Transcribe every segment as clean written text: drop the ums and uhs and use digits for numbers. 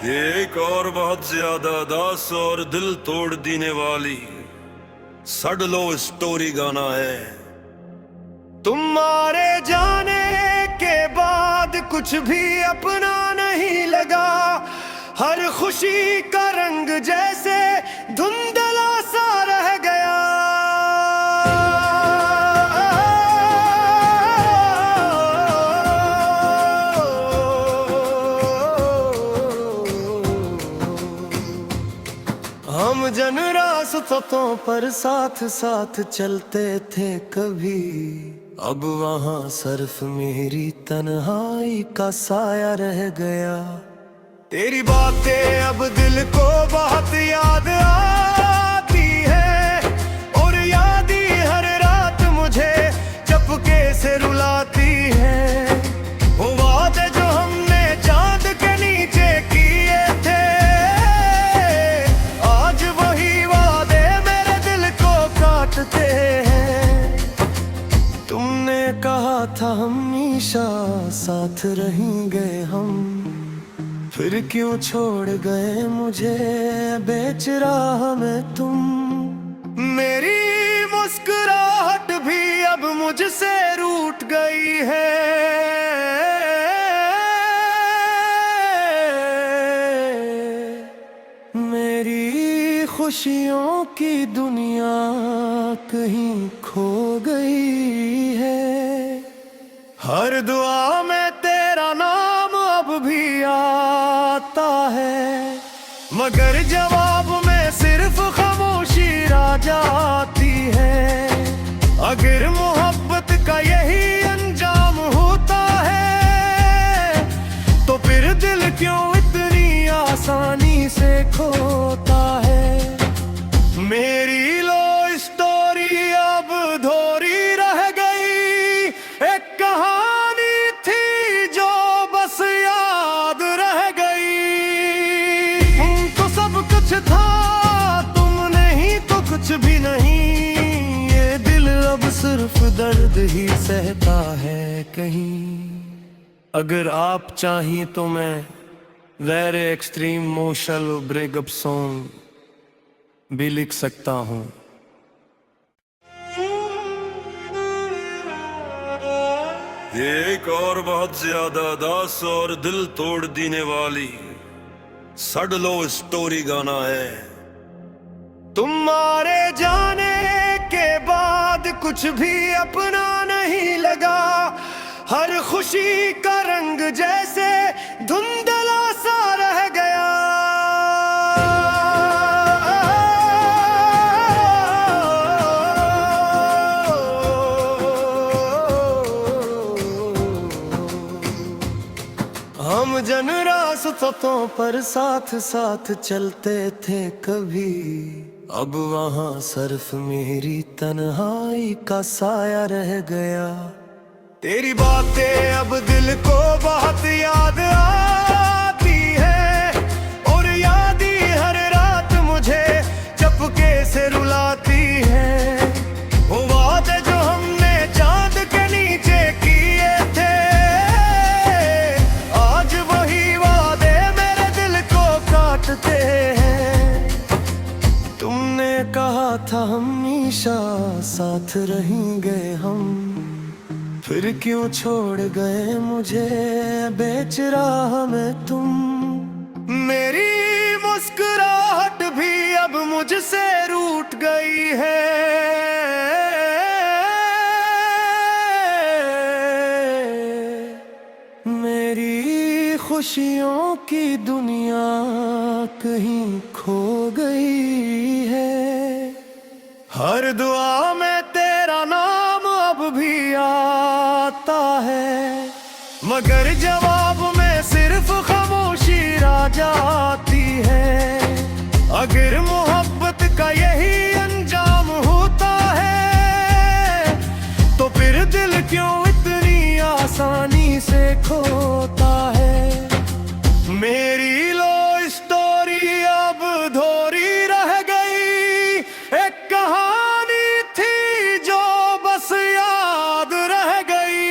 ये एक और बहुत ज्यादा दास और दिल तोड़ देने वाली सड लो स्टोरी गाना है। तुम्हारे जाने के बाद कुछ भी अपना नहीं लगा, हर खुशी का रंग जैसे धुंधला सा रह गया। हम जन रास्तों पर साथ साथ चलते थे कभी, अब वहाँ सिर्फ मेरी तन्हाई का साया रह गया। तेरी बातें अब दिल को बहुत याद आती है, और याद ही हर रात मुझे चपके से रुलाती है। वो वादे जो हमने चांद के नीचे किए थे, आज वही वादे मेरे दिल को काटते हैं। तुमने कहा था हमेशा साथ रहेंगे हम, फिर क्यों छोड़ गए मुझे बेच राह में तुम। मेरी मुस्कुराहट भी अब मुझसे रूठ गई है, मेरी खुशियों की दुनिया कहीं खो गई है। हर दुआ में तेरा नाम अब भी आता है, मगर जवाब में सिर्फ खामोशी रह जाती है। अगर मोहब्बत का यही अंजाम होता है, तो फिर दिल क्यों इतनी आसानी से खोता है। मेरी लो स्टोरी अब धोरी रह गई, एक कहानी थी जो बस याद रह गई। तो सब कुछ था, तुम नहीं तो कुछ भी नहीं। ये दिल अब सिर्फ दर्द ही सहता है कहीं। अगर आप चाहिए तो मैं very extreme emotional breakup song भी लिख सकता हूँ। ये एक और बहुत ज्यादा दास और दिल तोड़ देने वाली सड लो स्टोरी गाना है। तुम्हारे जाने के बाद कुछ भी अपना नहीं लगा, हर खुशी का रंग जैसे धुंधला सा रह गया। हम जन रास्तों पर साथ साथ चलते थे कभी, अब वहाँ सिर्फ मेरी तन्हाई का साया रह गया। तेरी बातें अब दिल को बहुत याद आती है, और याद ही हर रात मुझे चपके से रुलाती है। वो वादे जो हमने चांद के नीचे किए थे, आज वही वादे मेरे दिल को काटते हैं। तुमने कहा था हमेशा साथ रहेंगे हम, फिर क्यों छोड़ गए मुझे बेच राह में तुम। मेरी मुस्कुराहट भी अब मुझसे रूठ गई है, मेरी खुशियों की दुनिया कहीं खो गई है। हर दुआ में तेरा नाम अब भी आता है, मगर जवाब में सिर्फ खामोशी रह जाती है। अगर मोहब्बत का यही अंजाम होता है, तो फिर दिल क्यों इतनी आसानी से खोता है। मेरी लो स्टोरी अब धोरी रह गई, एक कहानी थी जो बस याद रह गई।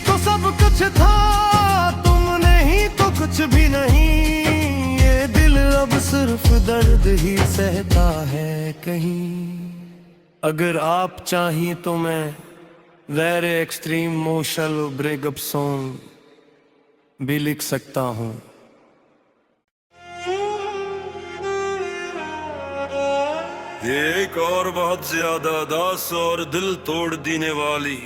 तो सब कुछ ही सहता है कहीं। अगर आप चाहिए तो मैं very extreme emotional breakup song भी लिख सकता हूँ। एक और बहुत ज्यादा दास और दिल तोड़ देने वाली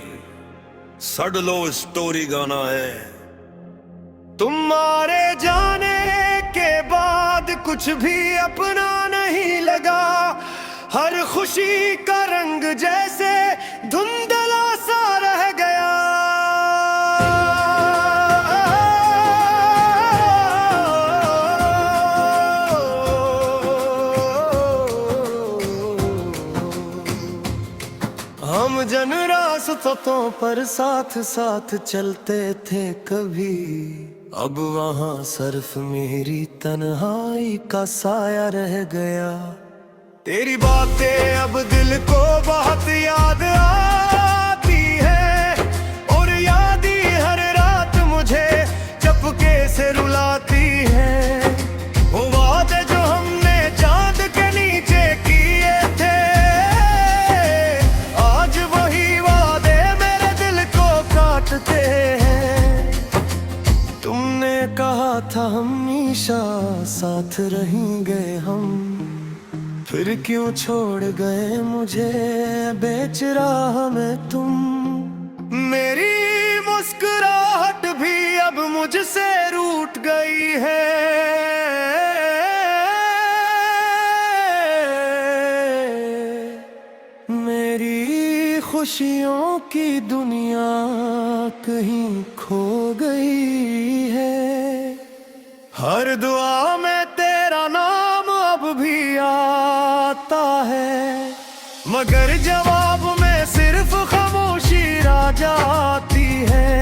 सड लो स्टोरी गाना है। तुम्हारे जाने के बाद कुछ भी अपना नहीं लगा, हर खुशी का रंग जैसे धुंधला सा रह गया। हम जन रास्तों पर साथ साथ चलते थे कभी, अब वहाँ सिर्फ मेरी तन्हाई का साया रह गया। तेरी बातें अब दिल को बहुत याद आती है, और याद ही हर रात मुझे चपके से रुलाती है। वो वादे जो हमने चांद के नीचे किए थे, आज वही वादे मेरे दिल को काटते हैं। तुमने कहा था हमेशा साथ रहेंगे हम, फिर क्यों छोड़ गए मुझे बेच राह में तुम। मेरी मुस्कुराहट भी अब मुझसे रूठ गई है, मेरी खुशियों की दुनिया कहीं खो गई है। हर दुआ में तेरा नाम अब भी आता है, मगर जवाब में सिर्फ खामोशी रह जाती है।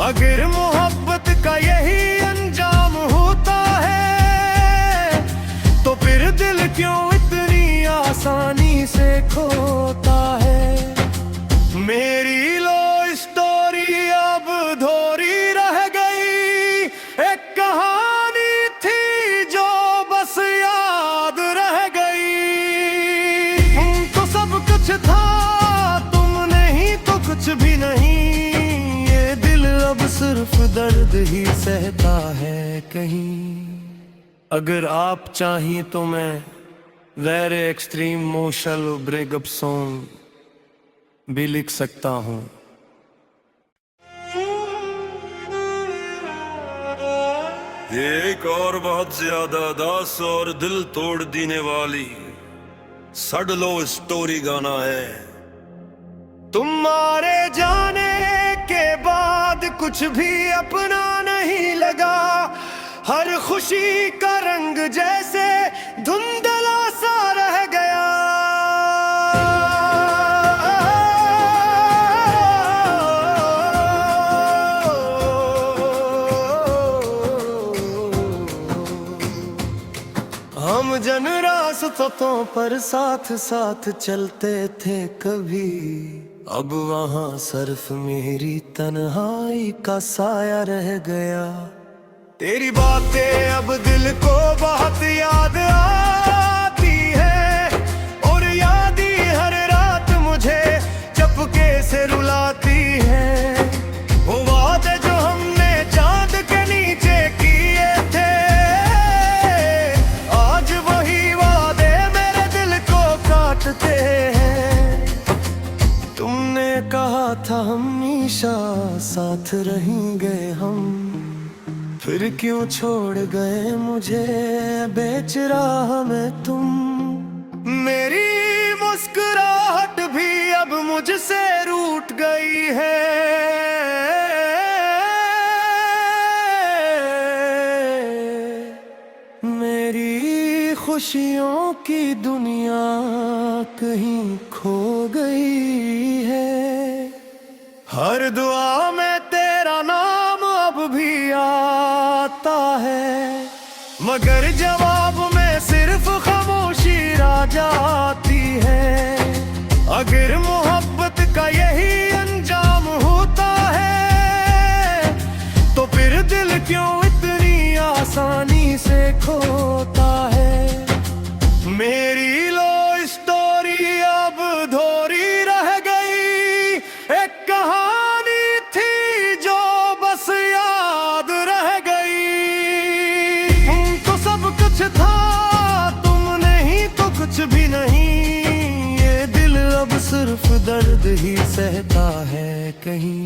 अगर मोहब्बत का यही अंजाम होता है, तो फिर दिल क्यों इतनी आसानी से खोता है। मेरी लो स्टोरी अब धोरी रह गई, एक कहानी थी जो बस याद रह गई। तो सब कुछ था, तुम नहीं तो कुछ भी नहीं, ये दिल अब सिर्फ दर्द ही सहता है कहीं। अगर आप चाहिए तो मैं very extreme emotional breakup song भी लिख सकता हूँ। एक और बहुत ज्यादा दास और दिल तोड़ देने वाली सड लो स्टोरी गाना है। तुम्हारे जाने के बाद कुछ भी अपना नहीं लगा, हर खुशी का रंग जैसे धुंधला सा रह गया। हम जन रास्तों पर साथ साथ चलते थे कभी, अब वहाँ सिर्फ मेरी तन्हाई का साया रह गया। तेरी बातें अब दिल को बहुत याद आती है, और याद ही हर रात मुझे चपके से रुलाती है। वो वादे जो हमने चांद के नीचे किए थे, आज वही वादे मेरे दिल को काटते हैं। तुमने कहा था हमेशा साथ रहेंगे हम, फिर क्यों छोड़ गए मुझे बेच राह में तुम। मेरी मुस्कुराहट भी अब मुझसे रूठ गई है, मेरी खुशियों की दुनिया कहीं खो गई है। हर दुआ में तेरा नाम अब भी आता है, मगर जवाब में सिर्फ खामोशी रह जाती है। अगर मोहब्बत का यही अंजाम होता है, तो फिर दिल क्यों इतनी आसानी से खोता है। मेरी लो स्टोरी अब धोरी रह गई, एक कहानी थी जो बस याद रह गई। तो सब कुछ था, तुम नहीं तो कुछ भी नहीं, ये दिल अब सिर्फ दर्द ही सहता है कहीं।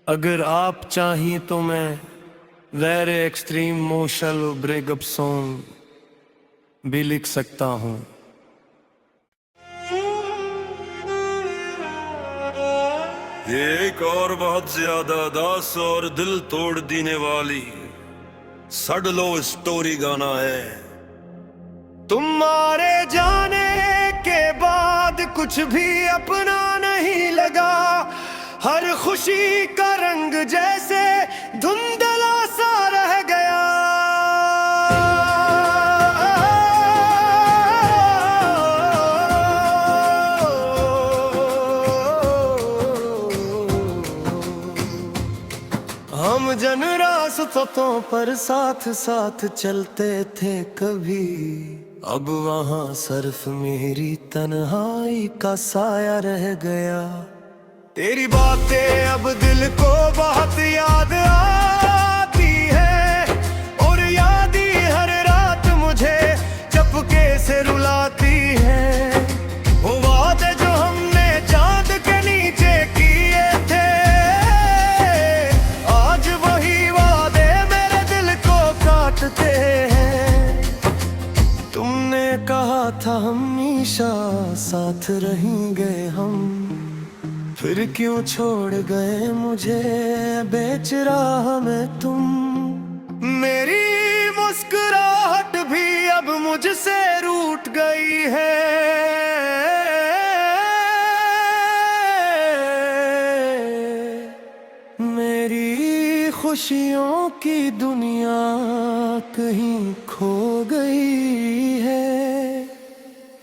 अगर आप चाहिए तो मैं very extreme emotional breakup song भी लिख सकता हूँ। ये एक और बहुत ज्यादा दास और दिल तोड़ देने वाली सड लो स्टोरी गाना है। तुम्हारे जाने के बाद कुछ भी अपना नहीं लगा, हर खुशी का रंग जैसे धुंधला सा रह गया। हम जन रास्तों पर साथ साथ चलते थे कभी, अब वहां सिर्फ मेरी तन्हाई का साया रह गया। तेरी बातें अब दिल को बहुत याद आती है, और याद ही हर रात मुझे चपके से रुलाती है। वो वादे जो हमने चांद के नीचे किए थे, आज वही वादे मेरे दिल को काटते हैं। तुमने कहा था हमेशा साथ रहेंगे हम, फिर क्यों छोड़ गए मुझे बेच राह में तुम। मेरी मुस्कुराहट भी अब मुझसे रूठ गई है, मेरी खुशियों की दुनिया कहीं खो गई है।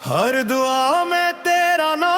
हर दुआ में तेरा नाम